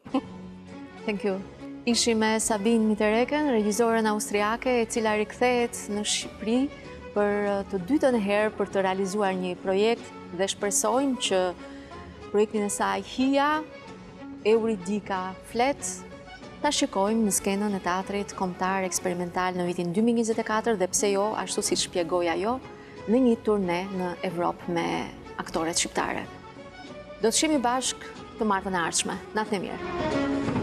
Thank you. Ishim me Sabine Mitterecker, regjizoren austriake e cila rikthehet në Shqipëri për të dytën herë për të realizuar një projekt dhe shpresojmë që projektin e saj Hija, Euridika Flet, ta shikojmë në skenën e teatrit kombëtar eksperimental në vitin 2024 dhe pse jo, ashtu si shpjegoi ajo, në një turne në Evropë me aktoret shqiptare. Do të shihemi bashkë të martën e ardhshme. Natën e mirë.